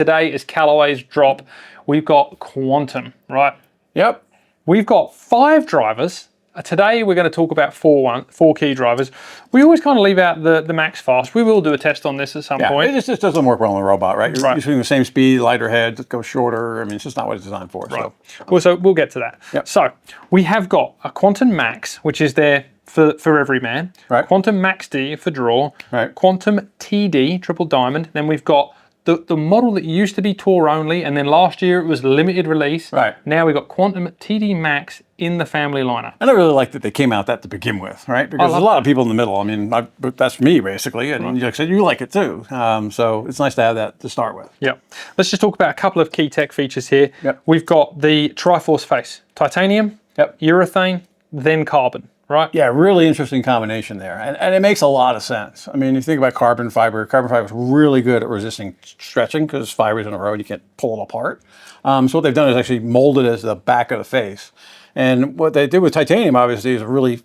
Today is Callaway's drop. We've got Quantum, right? Yep. We've got 5 drivers. Today we're going to talk about four key drivers. We always kind of leave out the max fast. We will do a test on this at some point. It just doesn't work well on a robot, right? You're using the same speed, lighter head, go shorter. I mean, it's just not what it's designed for. Right. So we'll get to that. Yep. So we have got a Quantum Max, which is there for every man. Right. Quantum Max D for draw. Right. Quantum TD, Triple Diamond. Then we've got the model that used to be tour only, and then last year it was limited release. Right. Now we've got Quantum TD Max in the family lineup. And I really like that they came out that to begin with, right? Because there's a lot of people in the middle. I mean, that's me basically, and like I said, you like it too. So it's nice to have that to start with. Yep. Let's just talk about a couple of key tech features here. Yep. We've got the Triforce face, titanium, urethane, then carbon. Right. Yeah, really interesting combination there. And it makes a lot of sense. I mean, you think about carbon fiber is really good at resisting stretching because fibers in a row, you can't pull it apart. So what they've done is actually molded it as the back of the face. And what they did with titanium, obviously, is a really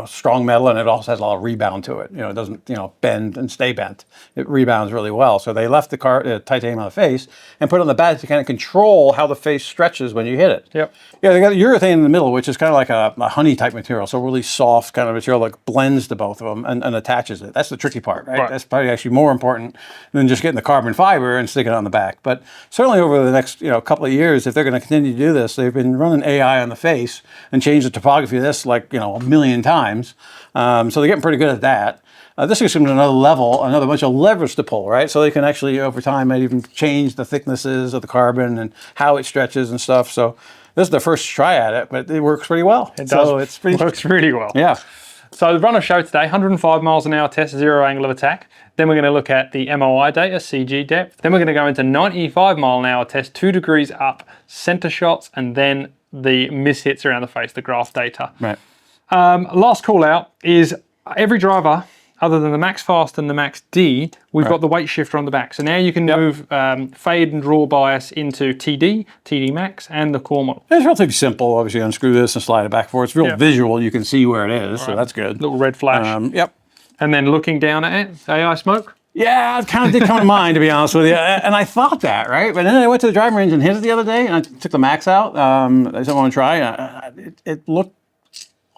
strong metal, and it also has a lot of rebound to it. It doesn't, bend and stay bent. It rebounds really well. So they left the titanium on the face and put it on the back to kind of control how the face stretches when you hit it. Yep. Yeah, they got the urethane in the middle, which is kind of like a honey type material. So really soft kind of material that blends to both of them and attaches it. That's the tricky part, right? That's probably actually more important than just getting the carbon fiber and sticking it on the back. But certainly over the next couple of years, if they're going to continue to do this, they've been running AI on the face and changed the topography of this like a million times. So they're getting pretty good at that. This gives them another level, another bunch of levers to pull, right? So they can actually, over time, might even change the thicknesses of the carbon and how it stretches and stuff. So this is the first try at it, but it works pretty well. It does. So it's pretty works really well. Yeah. So the run of show today, 105 miles an hour test, 0 angle of attack. Then we're going to look at the MOI data, CG depth. Then we're going to go into 95 mile an hour test, 2 degrees up, center shots, and then the miss hits around the face, the graph data. Right. Last call out is every driver, other than the Max Fast and the Max D, we've got the weight shifter on the back. So now you can move fade and draw bias into TD, TD Max, and the core model. It's relatively simple. Obviously, unscrew this and slide it back forward. It's real visual. You can see where it is, so that's good. Little red flash. Yep. And then looking down at it, AI smoke. Yeah, it kind of did come to mind, to be honest with you. And I thought that, right? But then I went to the driving range and hit it the other day, and I took the Max out. I said, I want to try. It looked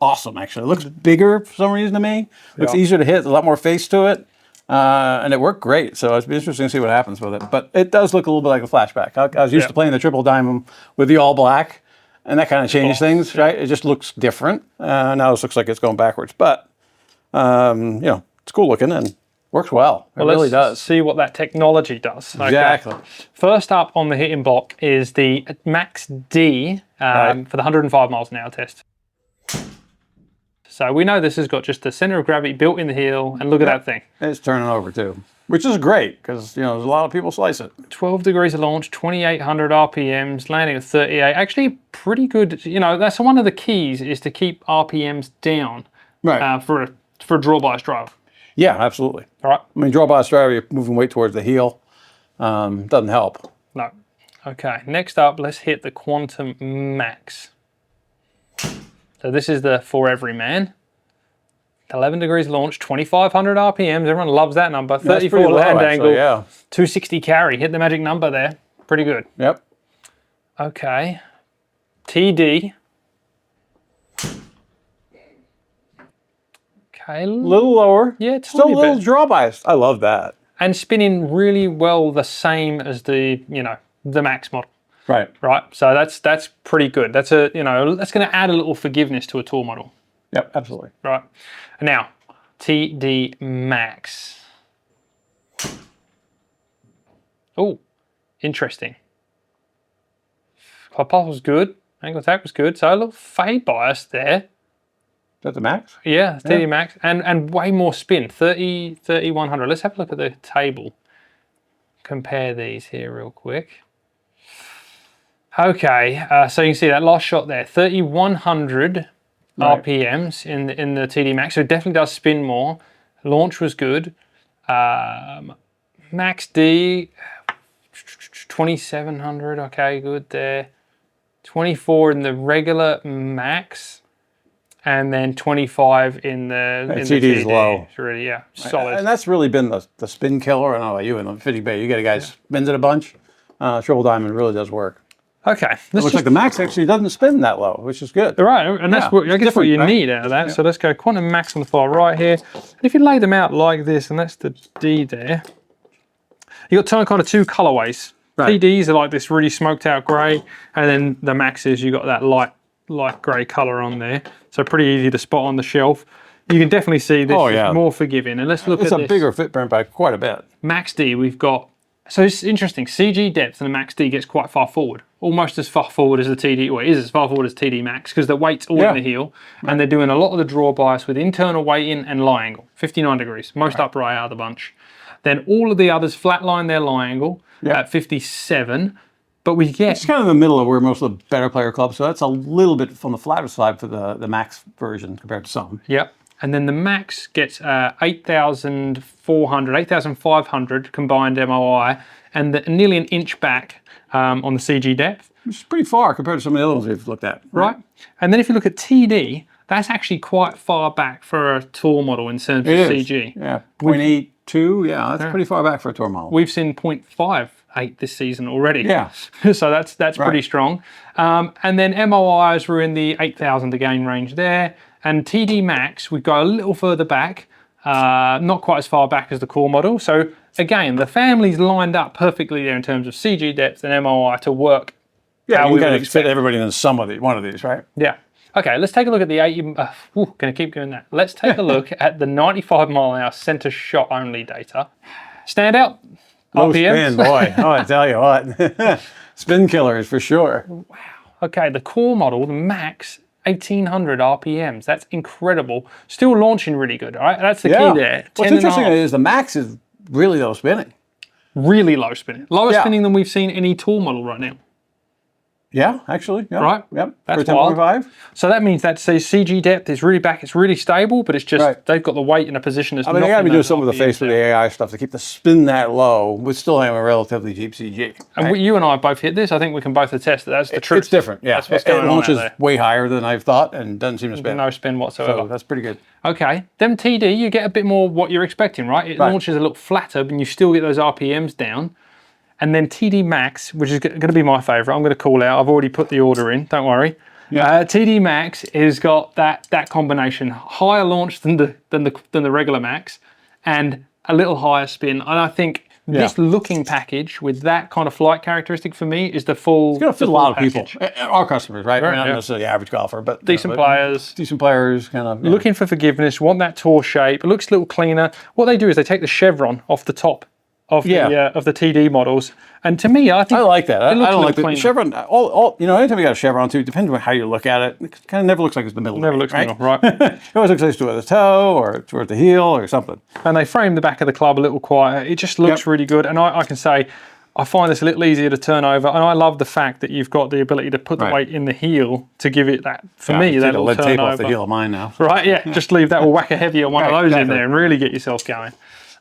awesome, actually. It looks bigger for some reason to me. Looks easier to hit, there's a lot more face to it. And it worked great, so it's interesting to see what happens with it. But it does look a little bit like a flashback. I was used to playing the Triple Diamond with the all black, and that kind of changed things, right? It just looks different. Now this looks like it's going backwards. But, it's cool looking and works well. It really does. Let's see what that technology does. Okay. Exactly. First up on the hitting block is the Max D for the 105 miles an hour test. So we know this has got just the center of gravity built in the heel, and look at that thing. It's turning over too, which is great because there's a lot of people slice it. 12 degrees of launch, 2,800 RPMs, landing at 38. Actually, pretty good. That's one of the keys is to keep RPMs down, for a draw bias drive. Yeah, absolutely. All right. I mean, draw bias drive, you're moving weight towards the heel. Doesn't help. No. Okay. Next up, let's hit the Quantum Max. So this is the for every man. 11 degrees launch, 2,500 RPMs. Everyone loves that number. 34 land angle, 260 carry. Hit the magic number there. Pretty good. Yep. Okay. TD. Okay. A little lower. Yeah, it's still a little draw bias. I love that. And spinning really well the same as the Max model. Right. So that's pretty good. That's that's going to add a little forgiveness to a tour model. Yep, absolutely. Right. Now, TD Max. Oh, interesting. Pop was good. Angle attack was good. So a little fade bias there. Is that the Max? Yeah, TD Max. And way more spin. 3,100. Let's have a look at the table. Compare these here real quick. Okay, so you can see that last shot there, 3,100 RPMs in the TD Max, so it definitely does spin more. Launch was good. Max D, 2,700, okay, good there. 24 in the regular Max, and then 25 in the TD's low. It's really, solid. And that's really been the spin killer. I don't know about you in the 50 bay. You get a guy spins it a bunch. Triple Diamond really does work. Okay. It looks like the Max actually doesn't spin that low, which is good. Right, and that's what I guess what you need out of that. So let's go Quantum Max on the far right here. And if you lay them out like this, and that's the D there, you got kind of two colorways. Right. TDs are like this really smoked out grey, and then the Maxes, you got that light grey color on there. So pretty easy to spot on the shelf. You can definitely see this is more forgiving. And let's look at this. It's a bigger footprint by quite a bit. Max D, we've got, so it's interesting, CG depth and the Max D gets quite far forward. Almost as far forward as the TD, or it is as far forward as TD Max, because the weight's all in the heel, and they're doing a lot of the draw bias with internal weighting and lie angle, 59 degrees, most upright out of the bunch. Then all of the others flatline their lie angle at 57, but we get... It's kind of in the middle of where most of the better player clubs, so that's a little bit from the flatter side for the Max version compared to some. Yep. And then the Max gets 8,400, 8,500 combined MOI, and nearly an inch back on the CG depth. Which is pretty far compared to some of the other ones we've looked at. Right. And then if you look at TD, that's actually quite far back for a tour model in terms of CG. Yeah, 0.82, yeah, that's pretty far back for a tour model. We've seen 0.58 this season already. Yeah. So that's pretty strong. And then MOIs were in the 8,000 again range there. And TD Max, we go a little further back, not quite as far back as the core model. So again, the family's lined up perfectly there in terms of CG depth and MOI to work. Yeah, you can fit everybody in one of these, right? Yeah. Okay, let's take a look at the gonna keep doing that. Let's take a look at the 95 mile an hour center shot only data. Standout? Low RPMs? spin, boy. Oh, I tell you what. Spin killers for sure. Wow. Okay, the core model, the Max, 1,800 RPMs. That's incredible. Still launching really good, all right? That's the key there. What's interesting is the Max is really low spinning. Really low spinning. Lower spinning than we've seen any tour model right now. Yeah, actually. Yeah. Right? Yep. That's for 10.5. So that means that CG depth is really back. It's really stable, but it's just they've got the weight in a position that's they got to be doing something with the face with the AI stuff to keep the spin that low, with still having a relatively cheap CG. And you and I both hit this. I think we can both attest that that's the truth. It's different. Yeah. That's what's going on. It launches way higher than I've thought and doesn't seem to spin. No spin whatsoever. So that's pretty good. Okay. Then TD, you get a bit more what you're expecting, right? It launches a little flatter, but you still get those RPMs down. And then TD Max, which is going to be my favorite, I'm going to call out. I've already put the order in, don't worry. Yeah. TD Max has got that combination, higher launch than the regular Max, and a little higher spin. And I think this looking package with that kind of flight characteristic for me is the full. It's going to fit a lot of people, our customers, right? Not necessarily the average golfer, but decent players. Decent players, kind of looking for forgiveness, want that tour shape. It looks a little cleaner. What they do is they take the chevron off the top of the TD models, and to me, I like that. I don't like the chevron. Anytime you got a chevron too, depends on how you look at it. It kind of never looks like it's the middle. Never looks middle, right? It always looks like it's toward the toe or toward the heel or something. And they frame the back of the club a little quieter. It just looks really good, and I can say I find this a little easier to turn over, and I love the fact that you've got the ability to put the weight in the heel to give it that. For me, that little turn tape over. Off the heel of mine now. Right? Yeah. Just leave that. We'll whack a heavier one of those in there and really get yourself going.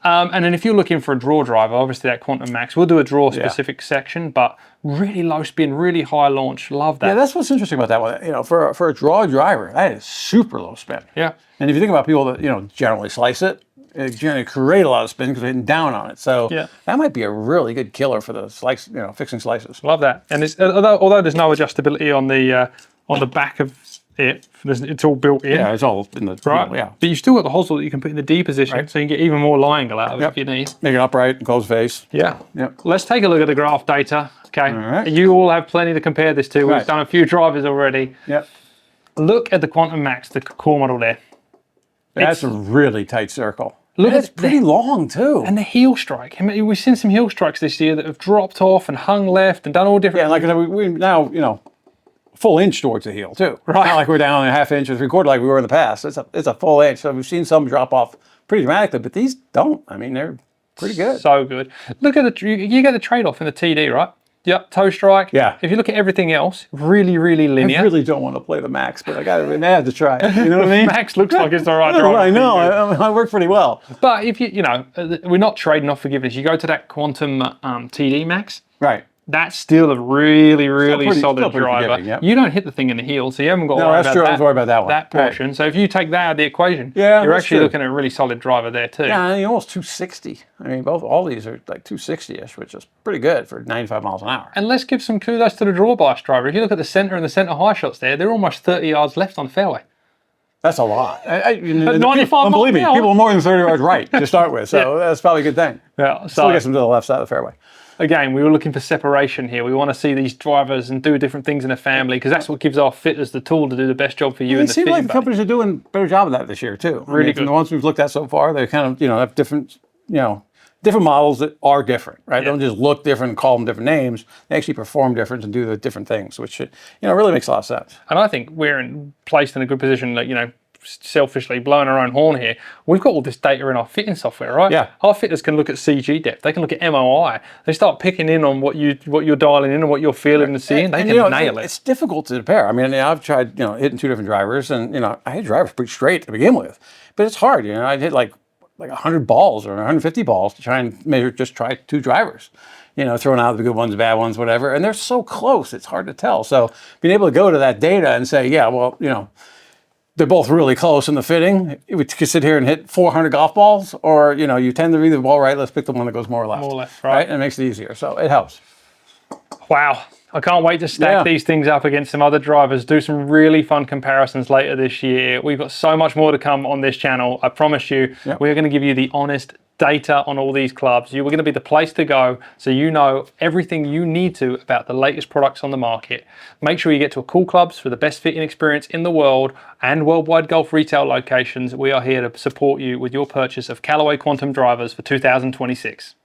And then if you're looking for a draw driver, obviously that Quantum Max, we'll do a draw specific section, but really low spin, really high launch. Love that. Yeah, that's what's interesting about that one. For a draw driver, that is super low spin. Yeah. And if you think about people that, generally slice it generally create a lot of spin because they're hitting down on it. So that might be a really good killer for the slice, fixing slices. Love that. And it's, although there's no adjustability on the back of it, it's all built in. Yeah, it's all in the right. But you've still got the hosel that you can put in the D position, so you can get even more lie angle out of it if you need. Make it upright and close face. Yeah. Yep. Let's take a look at the graph data. Okay. All right. You all have plenty to compare this to. We've done a few drivers already. Yep. Look at the Quantum Max, the core model there. That's a really tight circle. Look, it's pretty long too. And the heel strike. I mean, we've seen some heel strikes this year that have dropped off and hung left and done all different. Yeah, like I said, we now, full inch towards the heel too. Right. Not like we're down a half inch or 3/4 like we were in the past. It's a full inch. So we've seen some drop off pretty dramatically, but these don't. I mean, they're pretty good. So good. Look at you get the trade-off in the TD, right? Yep, toe strike. Yeah. If you look at everything else, really, really linear. I really don't want to play the Max, but I have to try it. You know what I mean? Max looks like it's the right driver. I know. I work pretty well. But if we're not trading off forgiveness. You go to that Quantum TD Max. Right. That's still a really, really solid driver. Yep. You don't hit the thing in the heel, so you haven't got to worry about that one. That portion. Right. So if you take that out of the equation, yeah, you're actually looking at a really solid driver there too. Yeah, I mean, almost 260. I mean, all these are like 260-ish, which is pretty good for 95 miles an hour. And let's give some kudos to the draw bias driver. If you look at the center and the center high shots there, they're almost 30 yards left on the fairway. That's a lot. At 95 believe me, people are more than 30 yards right to start with, so that's probably a good thing. Yeah, still gets them to the left side of the fairway. Again, we were looking for separation here. We want to see these drivers and do different things in a family because that's what gives our fitters the tool to do the best job for you. And it seems like the companies are doing a better job of that this year too. Really good. From the ones we've looked at so far, they kind of have different different models that are different, right? They don't just look different and call them different names. They actually perform different and do the different things, which really makes a lot of sense. And I think we're placed in a good position that selfishly blowing our own horn here. We've got all this data in our fitting software, right? Yeah. Our fitters can look at CG depth. They can look at MOI. They start picking in on what you're dialing in and what you're feeling and seeing. They can nail it. It's difficult to compare. I mean, I've tried hitting two different drivers, and I hit drivers pretty straight to begin with, but it's hard. I'd hit like 100 balls or 150 balls to try and try two drivers. Throwing out the good ones, the bad ones, whatever, and they're so close. It's hard to tell. So being able to go to that data and say, yeah, well, they're both really close in the fitting. We could sit here and hit 400 golf balls, or you tend to read the ball right. Let's pick the one that goes more left. More left, right? And it makes it easier, so it helps. Wow, I can't wait to stack these things up against some other drivers. Do some really fun comparisons later this year. We've got so much more to come on this channel. I promise you, we're going to give you the honest data on all these clubs. We're going to be the place to go so you know everything you need to about the latest products on the market. Make sure you get to a Cool Clubs for the best fitting experience in the world and worldwide golf retail locations. We are here to support you with your purchase of Callaway Quantum drivers for 2026.